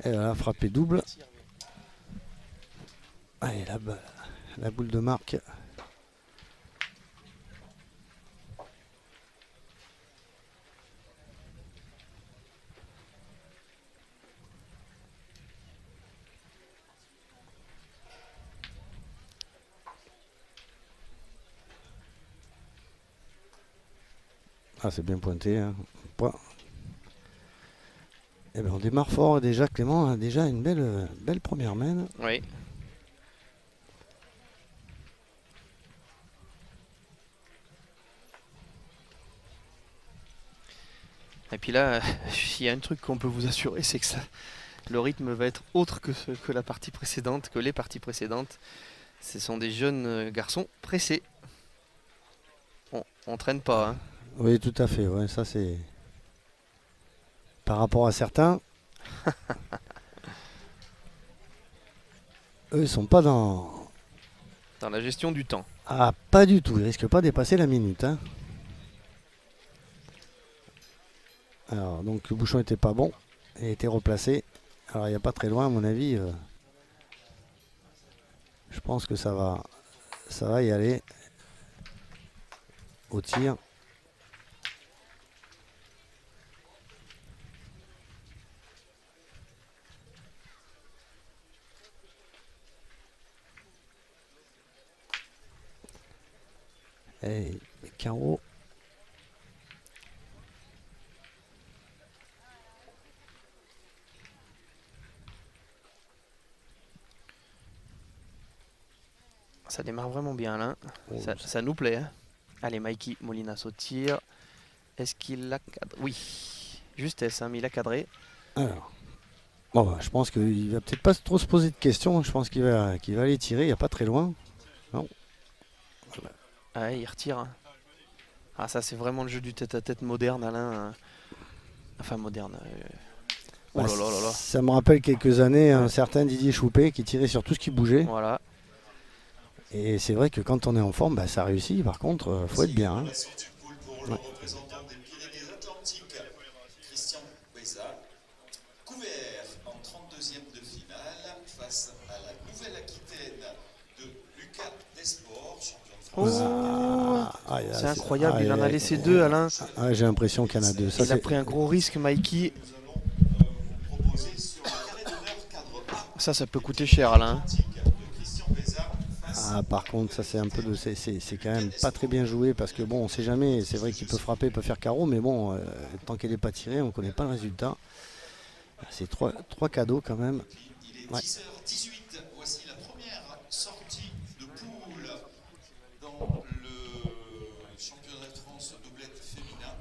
Et voilà, frappé double. Allez, la boule de marque. Ah, c'est bien pointé. Hein. Point. Eh ben, on démarre fort déjà. Clément a déjà une belle première main. Oui. Et puis là, il y a un truc qu'on peut vous assurer, c'est que le rythme va être autre que la partie précédente, que les parties précédentes. Ce sont des jeunes garçons pressés. On traîne pas. Hein. Oui, tout à fait. Ouais, ça c'est par rapport à certains. Eux, ils sont pas dans. Dans la gestion du temps. Ah, pas du tout. Ils risquent pas de dépasser la minute. Hein. Alors, donc le bouchon était pas bon. Il a été replacé. Alors, il n'y a pas très loin, à mon avis. Je pense que ça va y aller au tir. Et carreau. Ça démarre vraiment bien là. Oh, Ça nous plaît. Hein. Allez, Mikey Molinas au tir. Est-ce qu'il l'a cadré? Oui. Justesse, hein, mais il a cadré. alors, bon, bah, je pense qu'il va peut-être pas trop se poser de questions. Je pense qu'il va aller tirer. Il n'y a pas très loin. Non. Ah, il retire. Hein. Ah, ça, c'est vraiment le jeu du tête-à-tête moderne, Alain. Hein. Enfin, moderne. Oh Bah, là là là là. ça me rappelle quelques années un Ouais. certain Didier Choupé qui tirait sur tout ce qui bougeait. Voilà. Et c'est vrai que quand on est en forme, bah, ça réussit. Par contre, faut être bien. Hein. Ouais. Couvert en 32e de finale face à la Nouvelle-Aquitaine de Lucas Desport, champion de France. Oh, Ah, c'est incroyable. Il en a laissé deux, Alain. J'ai l'impression qu'il y en a deux. Ça, Il a pris un gros risque, Mikey. Vous proposer sur le carré d'honneur cadre A Ça peut coûter cher, Alain. de Christian Bézard face Ah, par contre, ça c'est un peu de, c'est quand même pas très bien joué parce que bon, on sait jamais. C'est vrai qu'il peut frapper, il peut faire carreau, mais bon, tant qu'elle n'est pas tirée, on connaît pas le résultat. C'est trois cadeaux quand même. Il est Ouais. 10h18. Voici la première sortie de poule dans le championnat de France doublette féminin.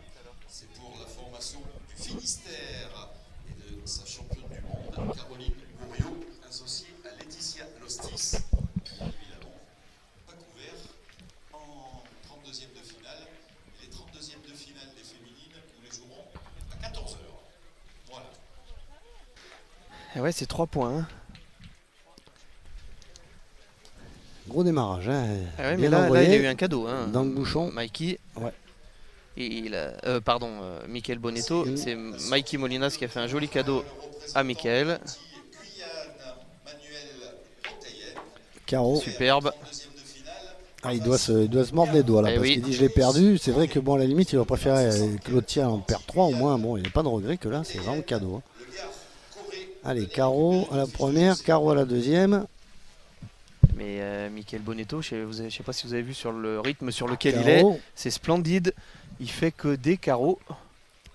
C'est pour la formation du Finistère et de sa championne du monde, Caroline Gouriot, associée à Laetitia Lostis. Bien évidemment, pas couvert en 32e de finale. Et les 32e de finale des féminines, nous les jouerons à 14h. Voilà. Et ouais, c'est 3 points. Hein. Gros démarrage. Hein. Ah ouais, Bien mais là, envoyé. il a eu un cadeau. Hein. Dans le bouchon. Mikey. Ouais. Et Michael Bonetto. C'est Mikey Molinas qui a fait un joli cadeau à Michael. Carreau. Superbe. Ah, il doit se mordre les doigts là, Eh parce oui. qu'il dit je l'ai perdu. C'est vrai que bon, à la limite, il va préférer que l'autre tient en perd 3 au moins. Bon, il n'y a pas de regret que là, c'est vraiment cadeau. Hein. Allez, carreau à la première, carreau à la deuxième. Mais Michael Bonetto, je ne sais pas si vous avez vu sur le rythme sur lequel il Carreau. est, c'est splendide. Il fait que des carreaux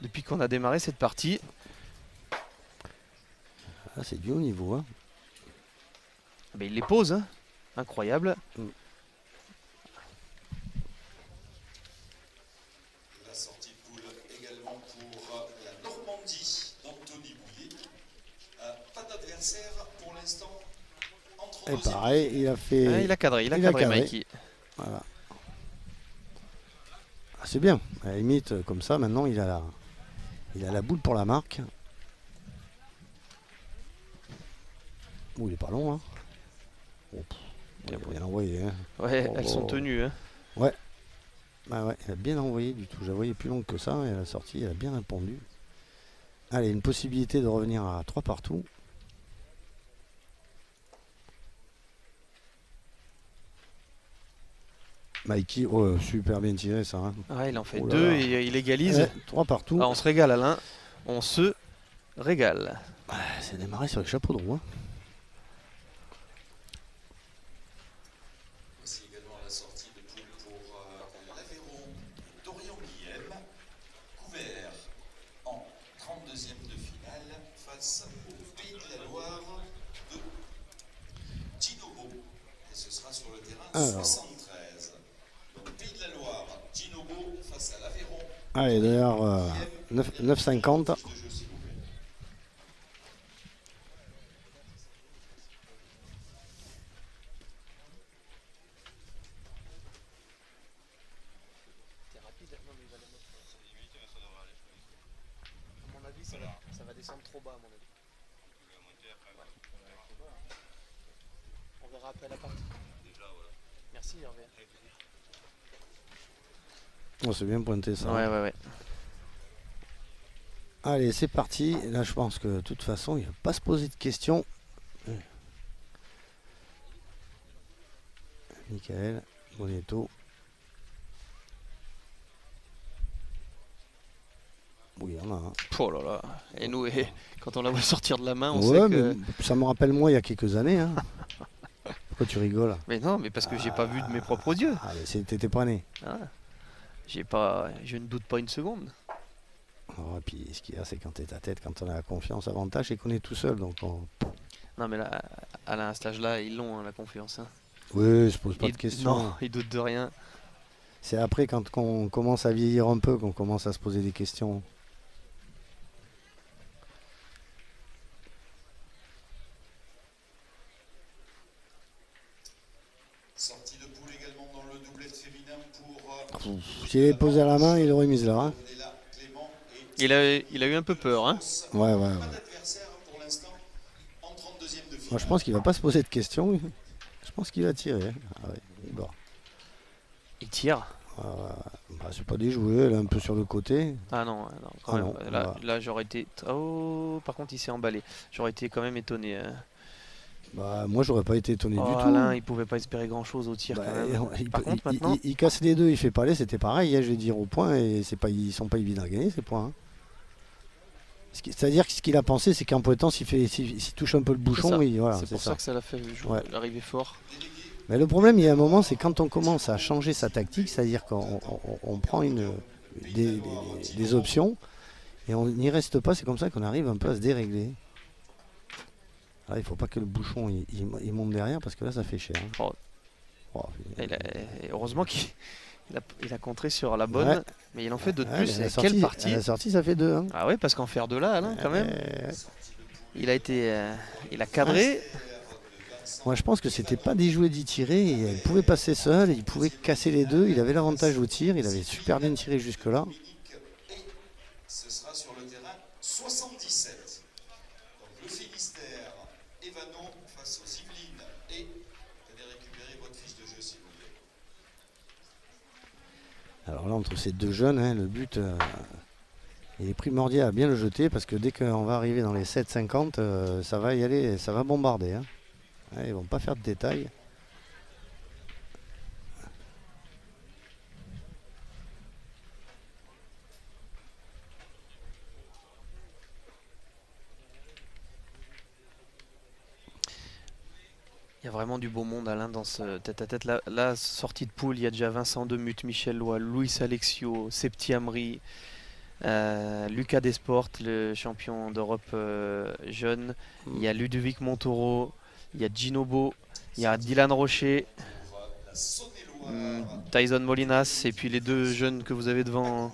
depuis qu'on a démarré cette partie. Ah, c'est du haut niveau. Hein. Mais il les pose, hein. Incroyable. La sortie de poule également pour la Normandie d'Anthony Bouillet. Pas d'adversaire pour l'instant. Et pareil, il a fait. Ah, il a cadré, Mikey. Voilà. Ah, c'est bien. À la limite, comme ça, maintenant, il a la boule pour la marque. Ouh, il est pas long. Hein. Oh, il a bien envoyé. Hein. Ouais, Oh, elles sont tenues. Hein. Ouais. Bah ouais, il a bien envoyé du tout. J'ai envoyé plus long que ça et à la sortie, il a bien répondu. Allez, une possibilité de revenir à 3 partout. Mikey, oh, super bien tiré ça. Hein. Ouais, il en fait Oh là 2 là. et il égalise. Ouais, 3 partout. Ah, on se régale Alain, on se régale. C'est démarré sur les chapeaux de roue. Hein. Voici également la sortie de poule pour l'Aveyron d'Orion Guillem, couvert en 32e de finale face au Pays de la Loire de Ginobo. Et ce sera sur le terrain Alors. 73. Donc Pays de la Loire, Ginobo face à l'Aveyron. Allez, d'ailleurs, 9,50. Ça va descendre trop bas à mon avis. On verra après la partie. Merci Hervé. Oh, c'est bien pointé ça. Ouais. Allez, c'est parti. Là, je pense que de toute façon, il ne va pas se poser de questions. Michael, Bonetto. Oui, il y en a un. Oh là là. Et nous, quand on la voit sortir de la main, on Ouais, sait que... mais ça me rappelle moi il y a quelques années. Hein. Pourquoi tu rigoles? Mais non, mais parce que j'ai pas vu de mes propres yeux. Ah, mais t'étais pas né. Ah. Je ne doute pas une seconde. Oh, et puis ce qu'il y a, c'est quand t'es ta tête, quand on a la confiance, avantage, c'est qu'on est tout seul. Donc Non, mais là, à cet âge-là, ils l'ont, hein, la confiance. Hein. oui, je se pose pas de questions. Non, ils doutent de rien. C'est après, quand on commence à vieillir un peu, qu'on commence à se poser des questions. Sortie de poule également dans le doublet féminin pour S'il avait posé à la main, il aurait mis là. Hein. Clément et Il a eu un peu peur. Hein. Ouais. pas d'adversaire pour l'instant en 32e de finale. Moi, je pense qu'il va pas se poser de questions. Je pense qu'il va tirer. Ah ouais, bon. Il tire. Bah, c'est pas déjoué, elle est un peu sur le côté. Ah non, quand Ah même. non, Là, j'aurais été... Oh, par contre, il s'est emballé. J'aurais été quand même étonné. Bah, moi, j'aurais pas été étonné du tout. Alain, il pouvait pas espérer grand-chose au tir Bah, quand même. Par contre, maintenant... il casse les deux, il fait pas aller, c'était pareil, hein, je vais dire au point, et ils sont pas évidents à gagner ces points. Hein. C'est-à-dire que ce qu'il a pensé, c'est qu'en pointant, s'il touche un peu le bouchon, voilà, c'est pour ça que ça l'a fait arriver fort. Mais le problème, il y a un moment, c'est quand on commence à changer sa tactique, c'est-à-dire qu'on prend des options et on n'y reste pas, c'est comme ça qu'on arrive un peu à se dérégler. Là, il ne faut pas que le bouchon il monte derrière parce que là, ça fait cher. Hein. Heureusement qu'il a contré sur la bonne, mais il en fait deux de plus. Quelle partie? La sortie, ça fait 2. Hein. Ah ouais, parce qu'en faire 2 là, Alain, quand même, il a cadré. Moi, je pense que c'était pas déjoué d'y tirer. Il pouvait passer seul, il pouvait casser les deux. Il avait l'avantage au tir, il avait super bien tiré jusque-là. Ce sera sur le terrain 77. Donc le Finistère, Evano face aux Yvelines. Et venez récupérer votre fiche de jeu s'il vous plaît. Alors là, entre ces deux jeunes, hein, le but il est primordial à bien le jeter parce que dès qu'on va arriver dans les 7,50, ça va y aller, ça va bombarder. Hein. Ouais, ils vont pas faire de détails. Il y a vraiment du beau monde, Alain, dans ce tête-à-tête. La sortie de poule, il y a déjà Vincent Demut, Michel Loy, Luis Alexio, Septi Amri, Lucas Desportes, le champion d'Europe jeune. Il y a Ludovic Montoro, il y a Ginobo, il y a Dylan Rocher, Tyson Molinas, et puis les deux jeunes que vous avez devant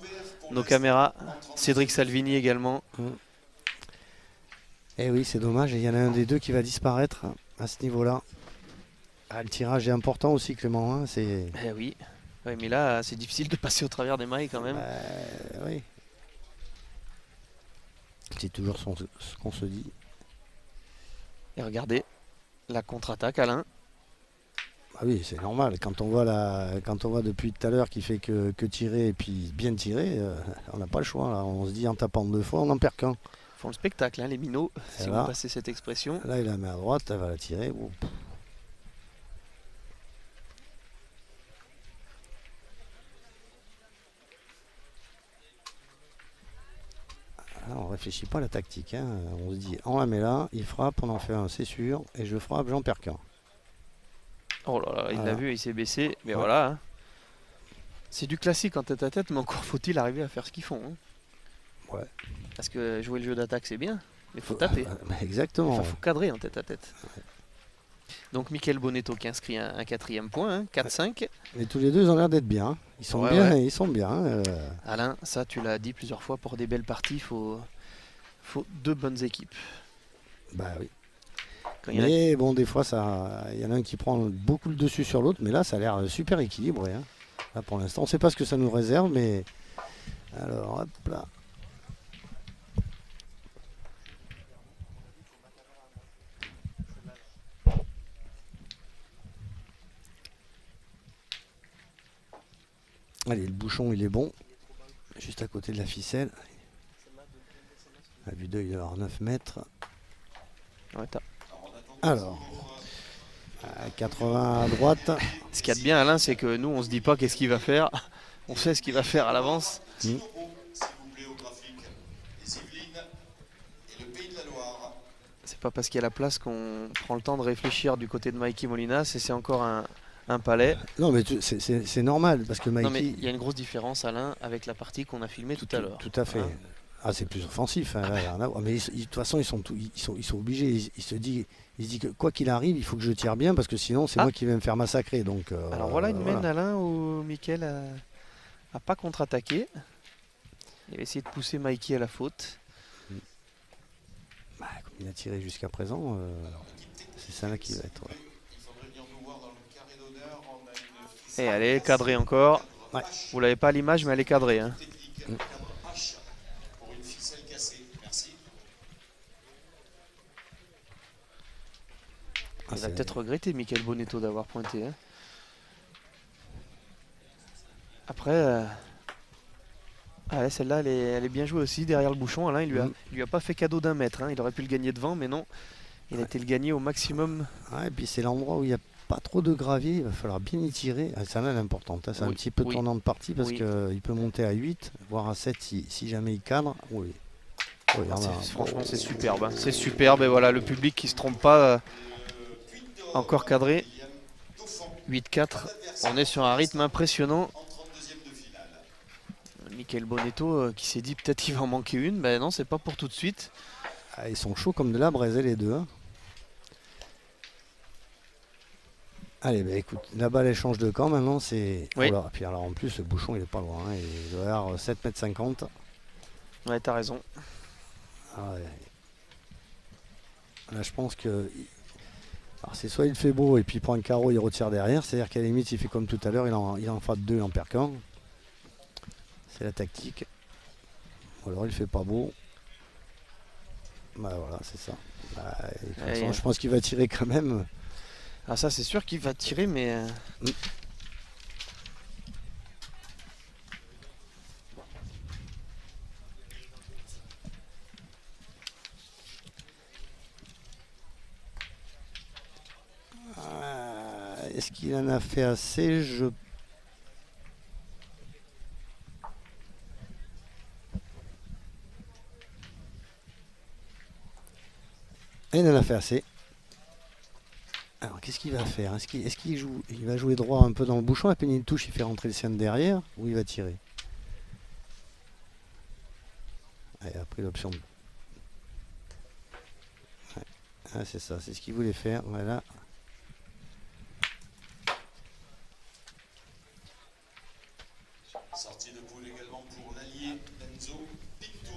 nos caméras, Cédric Salvini également. Eh oui, c'est dommage, il y en a un des deux qui va disparaître à ce niveau-là. Ah, le tirage est important aussi, Clément. Hein, eh oui. Oui, mais là, c'est difficile de passer au travers des mailles quand même. Oui. C'est toujours ce qu'on se dit. Et regardez, la contre-attaque, Alain. Ah oui, c'est normal. Quand on voit depuis tout à l'heure qu'il fait que tirer et puis bien tirer, on n'a pas le choix. Là. On se dit en tapant 2 fois, on n'en perd qu'un. Ils font le spectacle, hein, les minots, si vous passez cette expression. Là, il la met à droite, elle va la tirer. Oh. réfléchit pas à la tactique. Hein. On se dit, on la met là, il frappe, on en fait un, c'est sûr, et je frappe, j'en perds qu'un. Oh là là, il Voilà. l'a vu, il s'est baissé. Mais Ouais. voilà. Hein. C'est du classique en tête-à-tête, mais encore faut-il arriver à faire ce qu'ils font. Hein. Ouais. Parce que jouer le jeu d'attaque, c'est bien, mais il faut taper. Exactement. Enfin, faut cadrer en tête-à-tête. Donc, Michael Bonetto qui inscrit un 4e point, hein, 4-5. Mais tous les deux, ils ont l'air d'être bien. Ils sont Ouais, bien, ouais. ils sont bien. Alain, ça, tu l'as dit plusieurs fois, pour des belles parties, il faut 2 bonnes équipes. Bah oui. Quand il y en a- Mais bon, des fois, il y en a un qui prend beaucoup le dessus sur l'autre, mais là, ça a l'air super équilibré. Hein. Là, pour l'instant, on ne sait pas ce que ça nous réserve, mais alors, hop là. Allez, le bouchon, il est bon. Juste à côté de la ficelle. À vue d'œil, il doit avoir 9 mètres. Ouais, Alors, à 80 à droite. Ce qu'il y a de bien, Alain, c'est que nous, on se dit pas qu'est-ce qu'il va faire. On sait ce qu'il va faire à l'avance. S'il vous plaît, au graphique. Les Yvelines et le Pays de la Loire. C'est pas parce qu'il y a la place qu'on prend le temps de réfléchir du côté de Mikey Molinas et c'est encore un palais. Non, mais c'est normal, parce que Non, mais Mikey... il y a une grosse différence, Alain, avec la partie qu'on a filmée tout à l'heure. Tout à fait. Hein. Ah, c'est plus offensif. Hein, là, rien à voir. Mais de toute façon, ils sont obligés. Il se dit que quoi qu'il arrive, il faut que je tire bien, parce que sinon, c'est moi qui vais me faire massacrer. Donc, alors voilà une main, Alain, où Mickaël a pas contre-attaqué. Il va essayer de pousser Mikey à la faute. Bah, comme il a tiré jusqu'à présent, c'est ça là qui va être... Ouais. Il faudrait venir nous voir dans le carré d'honneur. On a une ficelle Et elle est cadrée encore. Ouais. Vous l'avez pas à l'image, mais elle est cadrée. Hein. technique, un cadre H pour une ficelle cassée. Merci. Il va peut-être regretter, Michael Bonetto, d'avoir pointé. Hein. Après, celle-là, elle est bien jouée aussi derrière le bouchon. Alain, il lui a pas fait cadeau d'1 mètre. Hein. Il aurait pu le gagner devant, mais non. Il a été le gagner au maximum. Ouais, et puis c'est l'endroit où il n'y a pas trop de gravier. Il va falloir bien y tirer. Ah, ça là, l'importante. Hein. C'est un petit peu tournant de partie parce qu'il peut monter à 8, voire à 7 si jamais il cadre. Oui. Oui, franchement, c'est superbe. Hein. C'est superbe. Et voilà, le public qui se trompe pas. Encore cadré. 8-4. On est sur un rythme impressionnant. Michael Bonetto qui s'est dit peut-être qu'il va en manquer une. Ben non, c'est pas pour tout de suite. Ah, ils sont chauds comme de la braise, les deux. Hein. Allez, bah écoute, la balle elle change de camp maintenant. C'est. Oui. Oh là, puis alors en plus, le bouchon il est pas loin. Hein. Il doit y avoir 7,50 m. Ouais, t'as raison. Ah ouais. Là, je pense que. Alors, c'est soit il fait beau et puis il prend un carreau, il retire derrière. C'est-à-dire qu'à la limite, il fait comme tout à l'heure, il en frappe 2, il en perd qu'un. C'est la tactique. Ou alors il fait pas beau. Bah voilà, c'est ça. Bah, de toute façon, je pense qu'il va tirer quand même. Ah ça c'est sûr qu'il va tirer, mais... Est-ce qu'il en a fait assez? Il en a fait assez. Alors qu'est-ce qu'il va faire? Est-ce qu'il joue? Il va jouer droit un peu dans le bouchon, à peine il touche, il fait rentrer le sien de derrière, ou il va tirer? Il a pris l'option. Ouais. Ah, c'est ça, c'est ce qu'il voulait faire. Voilà. Sortie de poule également pour l'allié Enzo Pinto.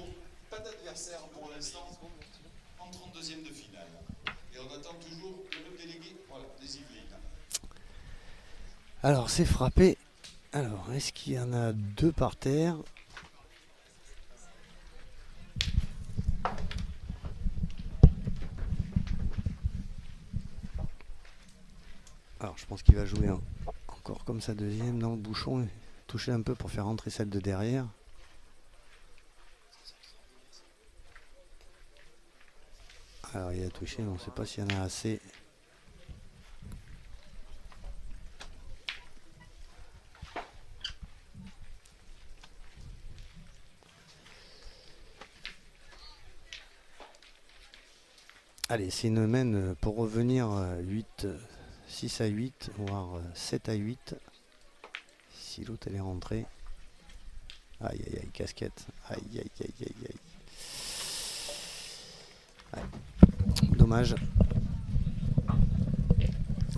Pas d'adversaire pour l'instant en 32e de finale. Et on attend toujours le même délégué, voilà, des Yvelines. Alors c'est frappé. Alors est-ce qu'il y en a deux par terre? Alors je pense qu'il va jouer encore comme sa deuxième dans le bouchon et toucher un peu pour faire rentrer celle de derrière. Alors il a touché, mais on ne sait pas s'il y en a assez. Allez, c'est une mène pour revenir 8, 6 à 8, voire 7 à 8. Si l'autre elle est rentrée. Aïe aïe aïe, casquette. Aïe aïe aïe aïe aïe. Ouais. Dommage.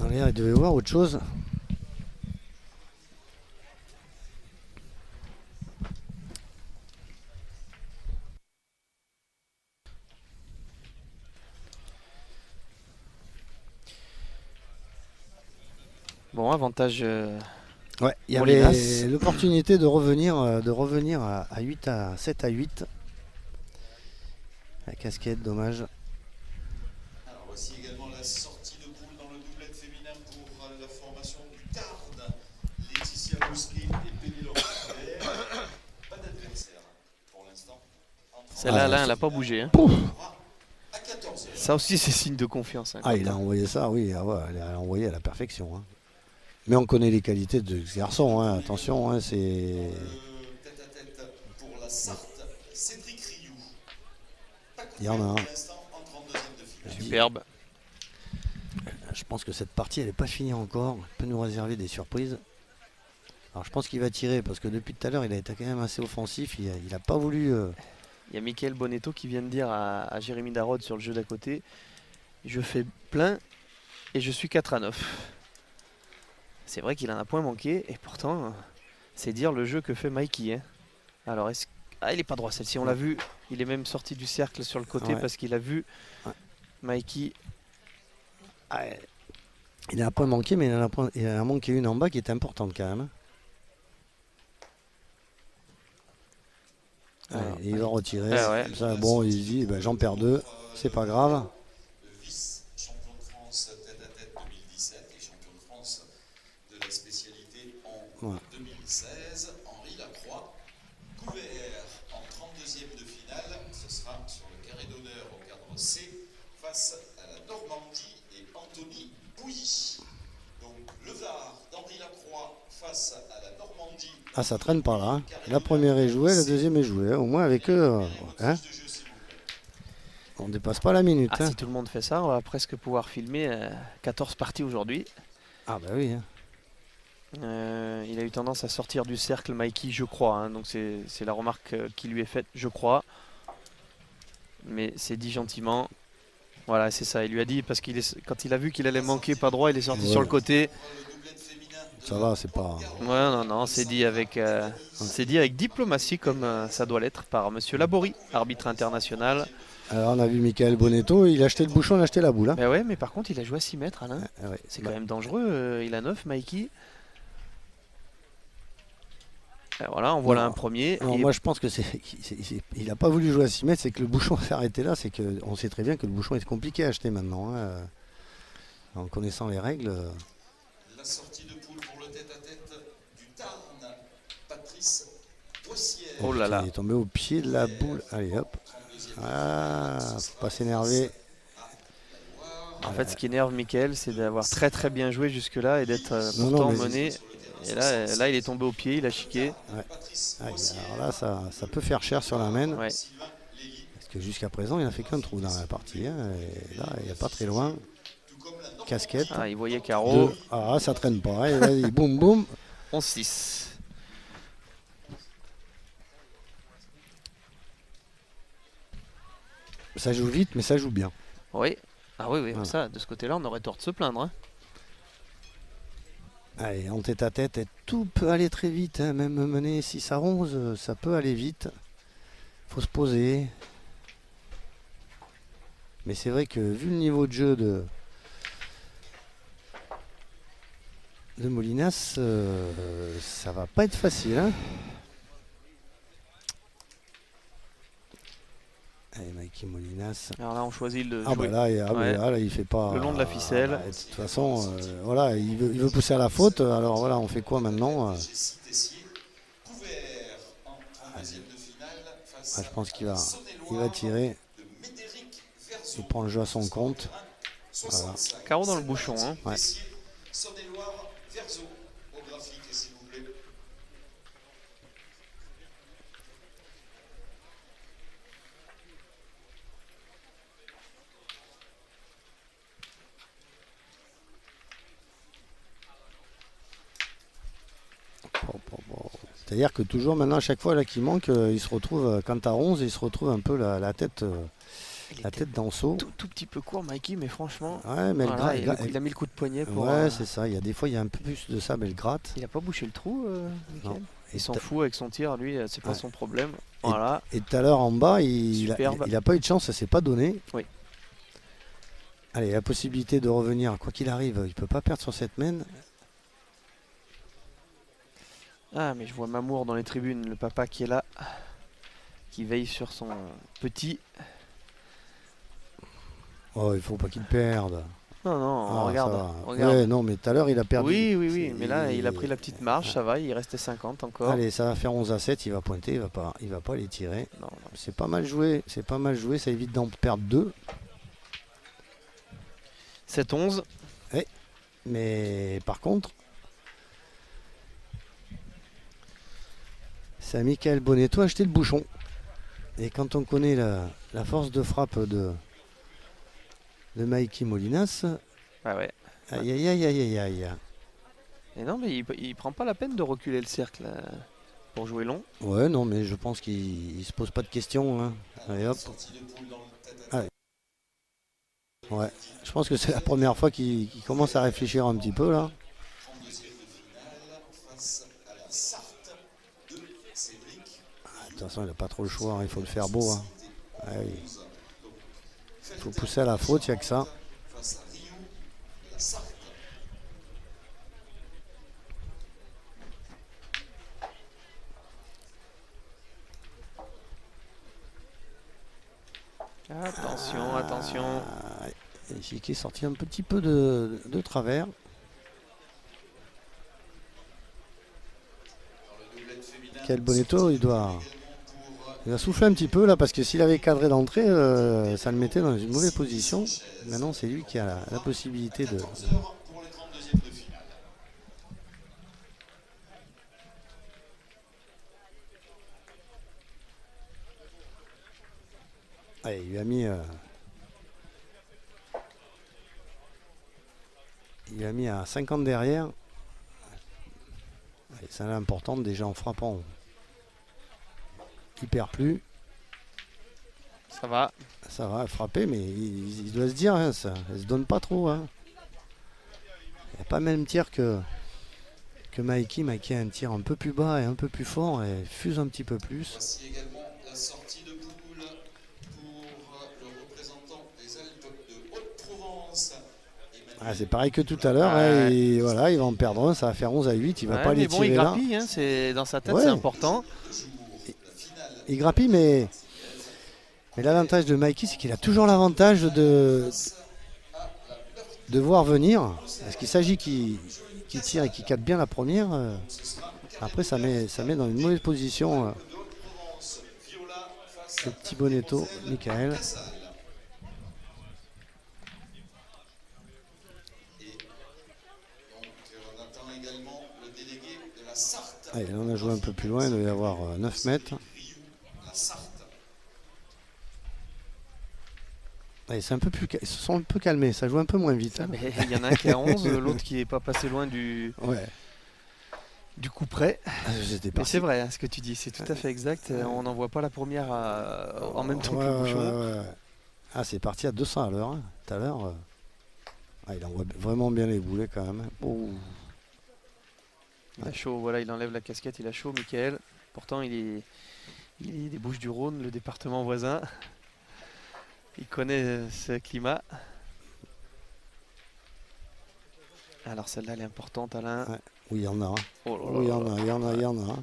Allez, il devait voir autre chose. Bon, avantage. Ouais, il y Molinas. avait l'opportunité de revenir à 8 à 7 à 8. La casquette, dommage. Alors voici également la sortie de poule dans le doublette féminin pour la formation du Tarn. Laetitia Bousquet et Pénélope Hubert. Pas d'adversaire pour l'instant. Celle-là, Ah, là, c'est- elle n'a pas bougé. Hein. À 14 heures. Ça aussi, c'est signe de confiance. Hein, Ah, il a Quentin. envoyé ça, oui, ah ouais, elle a envoyé à la perfection. Hein. Mais on connaît les qualités de ce garçon, hein, attention, hein, c'est. Tête à tête pour la Sarthe, Cédric Rioux. Pas Il y en a un. pour l'instant en 32e de finale. Superbe. Je pense que cette partie, elle n'est pas finie encore. Il peut nous réserver des surprises. Alors je pense qu'il va tirer parce que depuis tout à l'heure, il a été quand même assez offensif. Il n'a pas voulu. Il y a Michael Bonetto qui vient de dire à Jérémy Darod sur le jeu d'à côté, je fais plein et je suis 4 à 9. C'est vrai qu'il en a point manqué et pourtant, c'est dire le jeu que fait Mikey. Hein. Alors, il n'est pas droit celle-ci, on l'a vu. Il est même sorti du cercle sur le côté Ouais. parce qu'il a vu Ouais. Mikey. Ah, il a pas manqué, mais il en a manqué une en bas qui est importante quand même. Alors, Et il va retirer. Ah ouais. Comme ça, bon, il se dit ben, j'en perds deux, c'est pas grave. Vice-champion de France tête à tête 2017 et champion de France de la spécialité en 2016, Henri Lacroix. Couvert en 32e de finale, ce sera sur le carré d'honneur au cadre C face à la Normandie et Anthony Bouilly. Donc le Var d'Henri Lacroix face à la Normandie. Ah, ça traîne pas là. Hein. La première est jouée, la deuxième est jouée. Au moins avec eux, hein, on dépasse pas la minute. Ah, Hein. si tout le monde fait ça, on va presque pouvoir filmer 14 parties aujourd'hui. Ah bah oui. Hein. Il a eu tendance à sortir du cercle, Mikey, je crois. Hein, donc c'est la remarque qui lui est faite, je crois. Mais c'est dit gentiment. Voilà, c'est ça. Il lui a dit, parce quand il a vu qu'il allait manquer pas droit, il est sorti sur le côté. Ça va, c'est pas. Ouais, non, c'est dit avec diplomatie, comme ça doit l'être, par Monsieur Laborie, arbitre international. Alors on a vu Michael Bonetto, il a acheté le bouchon, il a acheté la boule. Hein. Mais ouais, mais par contre, il a joué à 6 mètres, Alain. Ouais. C'est quand même dangereux. Il a 9, Mikey. Voilà, on voit là un premier. Non, moi je pense que il n'a pas voulu jouer à 6 mètres, c'est que le bouchon s'est arrêté là, c'est qu'on sait très bien que le bouchon est compliqué à acheter maintenant. Hein. En connaissant les règles. La sortie de poule pour le tête-à-tête du Tarn, Patrice Boissière. Oh là là. Il est tombé au pied de la boule. Allez hop. Ah, faut pas s'énerver. En fait, ce qui énerve Mickaël, c'est d'avoir très très bien joué jusque-là et d'être pourtant mené. Et là, il est tombé au pied, il a chiqué. Ouais. Alors là, ça peut faire cher sur la main. Ouais. Parce que jusqu'à présent, il n'a fait qu'un trou dans la partie. Hein. Et là, il n'y a pas très loin. Casquette. Ah, il voyait carreau. Ah, ça traîne pas. Allez, vas-y, boum, boum. 11-6. Ça joue vite, mais ça joue bien. Oui. Ah oui, Voilà. Ça, de ce côté-là, on aurait tort de se plaindre. Hein. Allez, en tête à tête, tout peut aller très vite. Hein. Même mener 6 à 11, ça peut aller vite. Faut se poser. Mais c'est vrai que vu le niveau de jeu de Molinas, ça va pas être facile. Hein. Allez, Mikey Molinas. Alors là, on choisit le Ah jouer. bah là, il fait pas. Le long de la ficelle. De toute façon, voilà, il veut pousser à la faute. Alors voilà, on fait quoi maintenant Je pense qu'il va tirer. Il prend le jeu à son compte. Voilà. Carreau dans le bouchon. Hein. Ouais. Saône-et-Loire, Verzo, au graphique, s'il vous plaît. C'est-à-dire que toujours maintenant, à chaque fois là qu'il manque, il se retrouve, quand à 11, il se retrouve un peu la tête, Il la était tête dans le seau. tout petit peu court, Mikey, mais franchement, Ouais, mais voilà, il a mis le coup de poignet pour. ouais, c'est ça. Il y a des fois, il y a un peu plus de ça, mais elle gratte. Il a pas bouché le trou, Mickaël. Non. Il s'en fout avec son tir, lui, c'est pas Ouais. son problème. Voilà. Et tout à l'heure en bas, il Superbe. a pas eu de chance, ça s'est pas donné. Oui. Allez, la possibilité de revenir, quoi qu'il arrive, il peut pas perdre sur cette main. Ah, mais je vois Mamour dans les tribunes, le papa qui est là, qui veille sur son petit. Oh, il faut pas qu'il perde. Non, non, Ah, regarde, ça va. regarde. Ouais, non, mais tout à l'heure, il a perdu. Oui, mais là, il a pris la petite marche, ça va, il restait 50 encore. Allez, ça va faire 11 à 7, il va pointer, il va pas les tirer. Non, non. C'est pas mal joué, ça évite d'en perdre 2. 7-11. Mais par contre, c'est à Michael Bonetto acheter le bouchon. Et quand on connaît la force de frappe de Mikey Molinas, Ah ouais. aïe aïe aïe aïe aïe aïe. Et non, mais il prend pas la peine de reculer le cercle pour jouer long. Ouais, non, mais je pense qu'il se pose pas de questions. Hein. Allez, hop. Allez. Ouais, je pense que c'est la première fois qu'il commence à réfléchir un petit peu là. Attention, il n'a pas trop le choix, hein, il faut le faire beau. Hein. Ah oui. Il faut pousser à la faute, il n'y a que ça. Attention, attention. Ici qui est sorti un petit peu de travers. Quel Bonetto, il va souffler un petit peu là parce que s'il avait cadré d'entrée, ça le mettait dans une mauvaise position. Maintenant, c'est lui qui a la possibilité de. Allez, il lui a mis. Il a mis à 50 derrière. C'est important déjà en frappant. Il perd plus. Ça va. Ça va frapper, mais il doit se dire, hein, ça ne se donne pas trop. Hein. Il n'y a pas même tir que Mikey. Mikey a un tir un peu plus bas et un peu plus fort et fuse un petit peu plus. Voici également la sortie de poule pour le représentant des Alpes de Haute-Provence. Ah, c'est pareil que tout à l'heure. Hein, et voilà, il va en perdre un, ça va faire 11 à 8. Il va pas les bon, tirer il là. grappille, hein, c'est dans sa tête, Ouais. c'est important. Il grappille, mais l'avantage de Mikey, c'est qu'il a toujours l'avantage de voir venir. Parce qu'il s'agit qu'il tire et qu'il capte bien la première. Après, ça met dans une mauvaise position le petit Bonetto, Michael. Allez, là, on a joué un peu plus loin, il doit y avoir 9 mètres. Allez, c'est un peu plus, ils se sont un peu calmés, ça joue un peu moins vite. Hein. Mais il y en a un qui est à 11, l'autre qui n'est pas passé loin du coup près. Mais c'est vrai, hein, ce que tu dis, c'est tout à fait exact. On n'en voit pas la première en même temps que le bouchon. Ah, c'est parti à 200 à l'heure. Hein. Tout à l'heure, il envoie vraiment bien les boulets quand même. Oh. Il a chaud, voilà, il enlève la casquette, il a chaud, Michael. Pourtant, il est des Bouches-du-Rhône, le département voisin. Il connaît ce climat. Alors celle-là, elle est importante, Alain. Ouais. Oui, il y en a. Hein. Oh là là Oui, il y en là. a, il y en a, il y en a.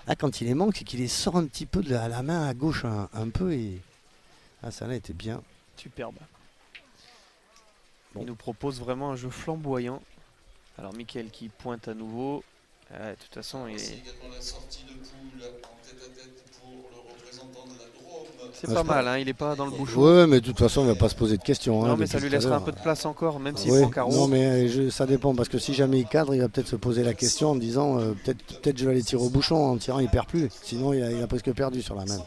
Ah, quand il les manque, c'est qu'il les sort un petit peu de la main à gauche un peu. Et... Ah, celle-là était bien. Superbe. Bon. Il nous propose vraiment un jeu flamboyant. Alors Michael qui pointe à nouveau. De toute façon, il est... C'est pas mal, hein, il n'est pas dans le bouchon. Ouais, mais de toute façon, il ne va pas se poser de questions. Non, hein, mais ça depuis lui tout à laissera un l'heure. peu de place encore, même s'il Ouais, prend carreau. non, mais ça dépend, parce que si jamais il cadre, il va peut-être se poser la question en disant peut-être je vais aller tirer au bouchon. En tirant, il perd plus. Sinon, il a presque perdu sur la main.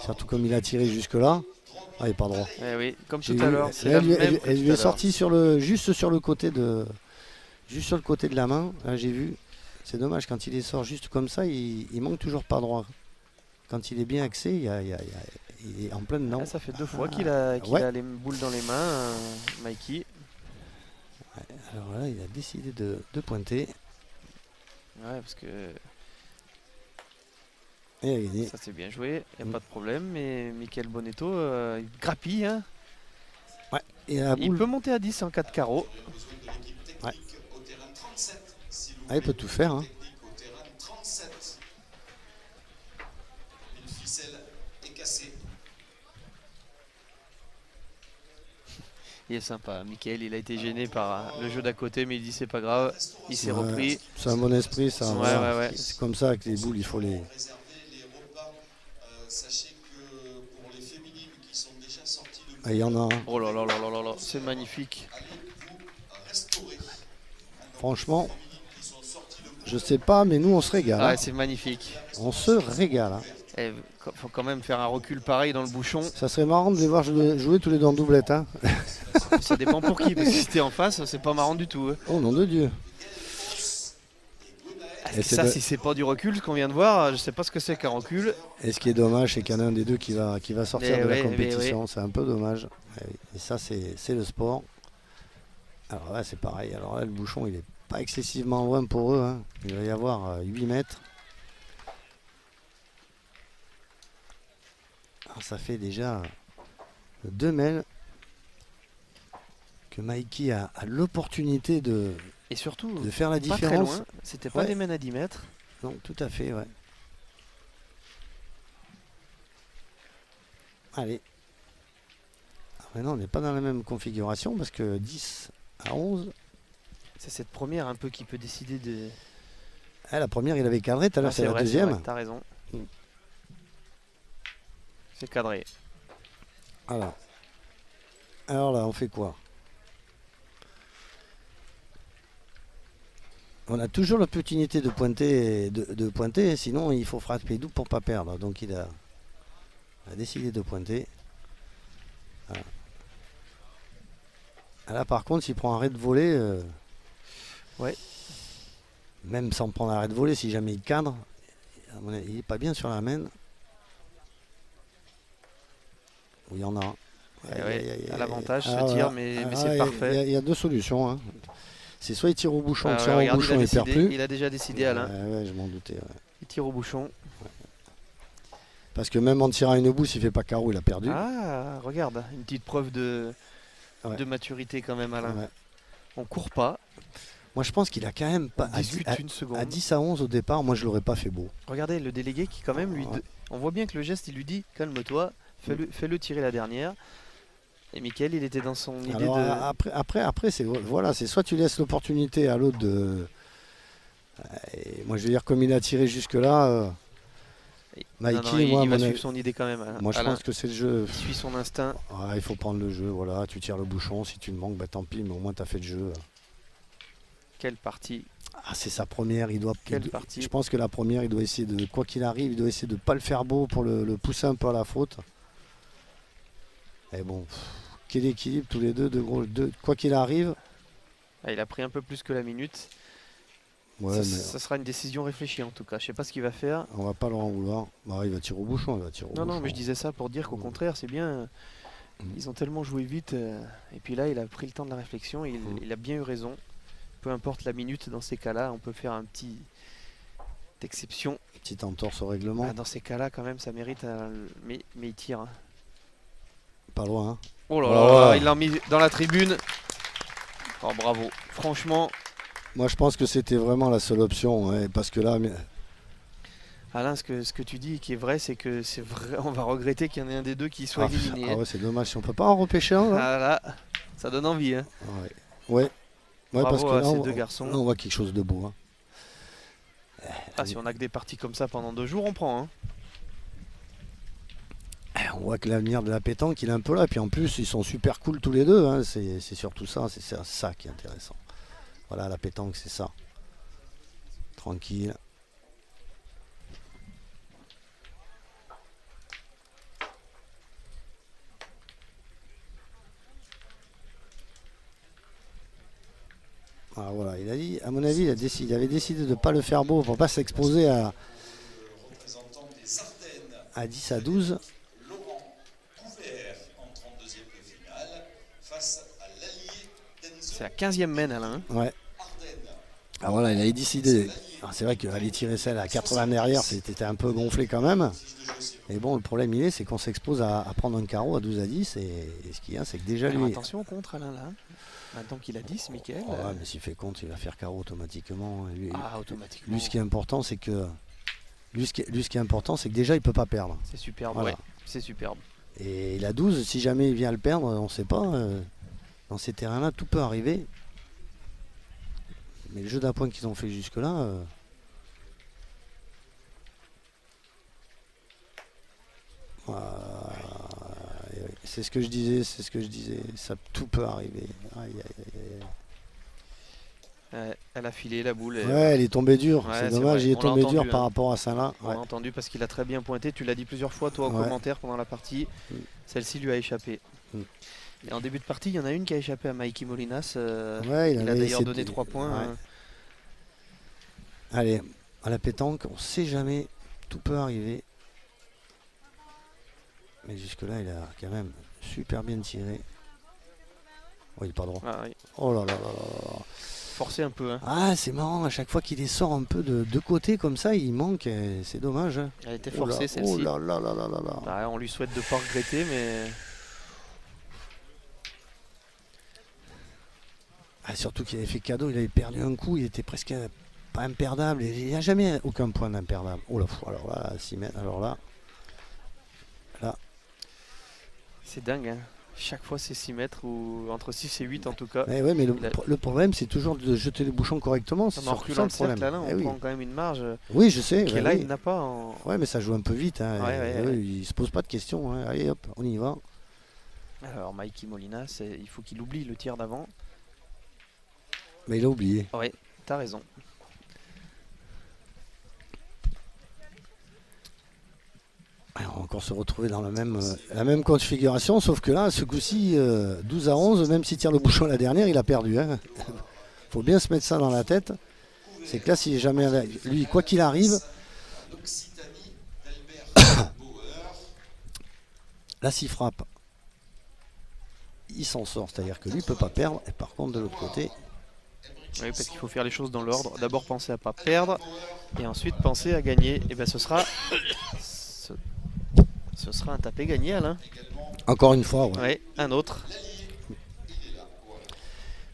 Surtout comme il a tiré jusque-là. Ah, il n'est pas droit. Eh oui, comme tout à l'heure. Elle lui est sortie juste sur le côté de la main. Là, j'ai vu. C'est dommage, quand il les sort juste comme ça, il manque toujours par droit. Quand il est bien axé, il est en plein dedans. Ah, ça fait 2 fois qu'il a, ouais. a les boules dans les mains, Mikey. Alors là, il a décidé de pointer. Ouais, parce que Et il a gagné. ça c'est bien joué, il n'y a pas de problème. Mais Michael Bonetto, il grappille. Hein. Ouais. Et la Il boule, peut monter à 10 en 4 carreaux. ouais. Ah, il peut tout faire. Hein. Une ficelle est cassée. Il est sympa, Michael, il a été gêné par le jeu d'à côté, mais il dit c'est pas grave, il s'est repris. C'est un bon esprit, ça. Ouais, Voilà. ouais. C'est comme ça avec les boules, il faut les. Sachez que pour les féminines qui sont déjà sorties de Ah, il y en a un. Oh là là là là là là, c'est magnifique. allez vous restaurer. Franchement, je sais pas, mais nous on se régale. Ah, Hein. c'est magnifique. On se régale. Hein. Il faut quand même faire un recul pareil dans le bouchon. Ça serait marrant de les voir jouer tous les deux en doublette. Hein. Ça dépend pour qui, parce que si t'es en face, c'est pas marrant du tout. Hein. Oh nom de Dieu. Et ça, si c'est pas du recul, ce qu'on vient de voir, je sais pas ce que c'est qu'un recul. Et ce qui est dommage, c'est qu'il y en a un des deux qui va sortir Mais de la oui, compétition. C'est un peu dommage. Et ça, c'est le sport. Alors là, c'est pareil. Alors là, le bouchon, il est pas excessivement loin pour eux. Hein. Il va y avoir 8 mètres. Alors, ça fait déjà 2 mètres que Mikey a l'opportunité de Et surtout, faire la pas très différence. loin, c'était pas Ouais. des mènes à 10 mètres. Non, tout à fait, ouais. Allez. Alors maintenant, on n'est pas dans la même configuration parce que 10 à 11. C'est cette première un peu qui peut décider de. Ah, la première, il avait cadré, tout à l'heure, c'est la vrai, deuxième. T'as raison. Mm. C'est cadré. Alors là, on fait quoi? On a toujours l'opportunité de pointer, sinon il faut frapper double pour pas perdre. Donc il a décidé de pointer. Voilà. Là par contre, s'il prend un arrêt de volée, Ouais. même sans prendre un arrêt de volée, si jamais il cadre, à mon avis, il est pas bien sur la main. Oui, il y en a un. À l'avantage, Ah, ce tir, voilà. mais c'est parfait. Il y a deux solutions. Hein. C'est soit il tire au bouchon, Ah, tire au regarde, bouchon, il perd plus. Il a déjà décidé, Alain. Ouais, je m'en doutais. Ouais. Il tire au bouchon. Parce que même en tirant une boue, s'il fait pas carreau, il a perdu. Ah, regarde, une petite preuve de maturité quand même, Alain. Ouais. On court pas. Moi, je pense qu'il a quand même pas. On discute une seconde. À 10 à 11 au départ, moi, je l'aurais pas fait beau. Regardez, le délégué qui quand même lui... Ouais. On voit bien que le geste, il lui dit, calme-toi, fais-le tirer la dernière. Et Mickaël, il était dans son idée Alors, de... après c'est voilà, c'est soit tu laisses l'opportunité à l'autre de. Et moi, je veux dire, comme il a tiré Non, jusque-là, Mikey, il moi, va mon suivre avis- son idée quand même. Alain. moi, je Alain, pense que c'est le jeu. il suit son instinct. Ah, il faut prendre le jeu, voilà, tu tires le bouchon, si tu le manques, bah tant pis, mais au moins tu as fait le jeu. Quelle partie. Ah, c'est sa première, Quelle partie. je pense que la première, il doit essayer de, quoi qu'il arrive, il doit essayer de ne pas le faire beau pour le pousser un peu à la faute. Et bon, quel équilibre tous les deux, quoi qu'il arrive. Ah, il a pris un peu plus que la minute. Ouais, Ça sera une décision réfléchie en tout cas. Je sais pas ce qu'il va faire. on va pas leur en vouloir. Bah, il va tirer au bouchon, Non, mais je disais ça pour dire qu'au contraire, c'est bien. Ils ont tellement joué vite. Et puis là, il a pris le temps de la réflexion. Il a bien eu raison. Peu importe la minute, dans ces cas-là, on peut faire un petit exception. Petite entorse au règlement. Ah, dans ces cas-là, quand même, ça mérite. Mais il tire. Hein. Pas loin. Hein. Oh là là, il l'a mis dans la tribune. Oh, bravo. Franchement. Moi, je pense que c'était vraiment la seule option. Ouais, parce que là. Alain, ce que tu dis qui est vrai, c'est que c'est vrai. On va regretter qu'il y en ait un des deux qui soit éliminé. Ah ouais, c'est dommage. Si on peut pas en repêcher un. Là. Ah là, ça donne envie. Hein. Ouais. Bravo parce que à là, ces deux garçons. on voit quelque chose de beau. Hein. Ah, si on a que des parties comme ça pendant 2 jours, on prend. Hein. On voit que l'avenir de la pétanque, il est un peu là. Puis en plus, ils sont super cool tous les deux. Hein. C'est surtout ça. C'est ça qui est intéressant. Voilà, la pétanque, c'est ça. Tranquille. Ah, voilà, il a dit, à mon avis, il avait décidé de ne pas le faire beau pour ne pas s'exposer Représentant des Ardennes, à 10 à 12. Laurent Couvert en 32e de finale face à l'allié d'Enzo C'est la 15e mène, Alain. Ouais. Ardennes. Alors voilà, il avait décidé. Alors c'est vrai qu'aller tirer celle à 80 derrière, c'était un peu gonflé quand même. Mais bon, le problème c'est qu'on s'expose à prendre un carreau à 12 à 10. Et ce qu'il y a, c'est que déjà Alors lui. attention au contre, Alain, là. Maintenant qu'il a 10, Mickaël. Oh, ouais, mais s'il fait compte, il va faire carreau automatiquement. Automatiquement. Lui, ce qui est important, c'est que. Lui, ce qui est important, c'est que déjà, il peut pas perdre. C'est superbe, Voilà. ouais. C'est superbe. Et il a 12, si jamais il vient le perdre, on ne sait pas. Dans ces terrains-là, tout peut arriver. Mais le jeu d'appoint qu'ils ont fait jusque-là. C'est ce que je disais, ça tout peut arriver. Aïe, aïe, aïe. Elle a filé la boule. Et, Ouais, elle est tombée dure, Ouais, c'est c'est dommage, vrai. il est On l'a tombé entendu, dur par hein. rapport à celle-là. On Ouais. l'a entendu parce qu'il a très bien pointé. Tu l'as dit plusieurs fois, toi, en Ouais. commentaire pendant la partie. Celle-ci lui a échappé. Mm. Et en début de partie, il y en a une qui a échappé à Mikey Molinas. Ouais, il a avait d'ailleurs essayé donné de- 3 points. ouais. Allez, à la pétanque, on sait jamais, tout peut arriver. Mais jusque-là, il a quand même super bien tiré. Oh, il est pas droit. Ah, oui. Oh là là là là là. Forcé un peu. Hein. Ah, c'est marrant, à chaque fois qu'il les sort un peu de côté comme ça, il manque, c'est dommage. Hein. Elle était Oh là, forcée, celle-ci. oh là là là là là là. Bah, on lui souhaite de ne pas regretter, mais Ah, surtout qu'il avait fait cadeau, il avait perdu un coup, il était presque pas imperdable. Il n'y a jamais aucun point d'imperdable. Oh là, alors là, 6 mètres, alors là. c'est dingue. Hein. Chaque fois, c'est 6 mètres ou entre 6 et 8 en tout cas. Mais ouais, mais Il a- le problème, c'est toujours de jeter les bouchons correctement. C'est On en surtout recule ça dans le le cercle, problème. là, on Eh oui. prend quand même une marge Oui, je sais. qui bah là, oui. il n'a pas en... Ouais, mais ça joue un peu vite. Hein. Ouais, Eux, ouais. ils se posent pas de questions. Hein. Allez, hop, on y va. Alors, Mikey Molinas, il faut qu'il oublie le tir d'avant. Mais il a oublié. Ouais, t'as raison. Alors, on va encore se retrouver dans la même configuration, sauf que là, ce coup-ci, 12 à 11, même s'il tire le bouchon la dernière, il a perdu. Hein. Faut bien se mettre ça dans la tête. C'est que là, s'il est jamais lui, quoi qu'il arrive, L'Occitanie d'Albert Bauer. là, s'il frappe, il s'en sort. C'est-à-dire que lui, il peut pas perdre. Et par contre, de l'autre côté, Oui, parce qu'il faut faire les choses dans l'ordre. D'abord penser à pas perdre et ensuite penser à gagner. Et ben ce sera un tapé gagné, Alain. encore une fois, ouais. Ouais, un autre.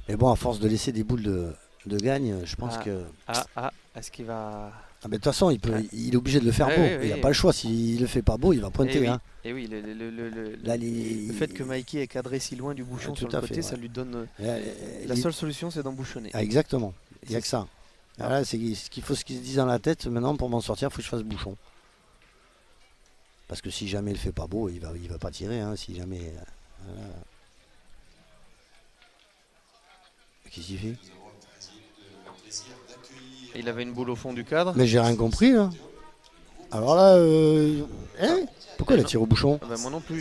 Mais bon, à force de laisser des boules de gagne, je pense Ah. que. Est-ce qu'il va... Ah, mais de toute façon, il est obligé de le faire Ouais, beau. ouais, Il n'a ouais. pas le choix. S'il le fait pas beau, il va pointer. Eh oui, Hein. eh oui, Là, le fait que Mikey est cadré si loin du bouchon Tout sur à le côté, fait, ça ouais. lui donne... La La seule solution, c'est d'embouchonner. Ah, exactement. Il n'y a que ça. Voilà, c'est ce qu'il faut se dise dans la tête. Maintenant, pour m'en sortir, il faut que je fasse bouchon. Parce que si jamais il le fait pas beau, il va pas tirer. Hein, si jamais. Voilà. Qu'est-ce qu'il fait? Il avait une boule au fond du cadre. Mais j'ai rien compris. Là. Alors là, pourquoi il a tiré au bouchon? Ah ben, moi non plus.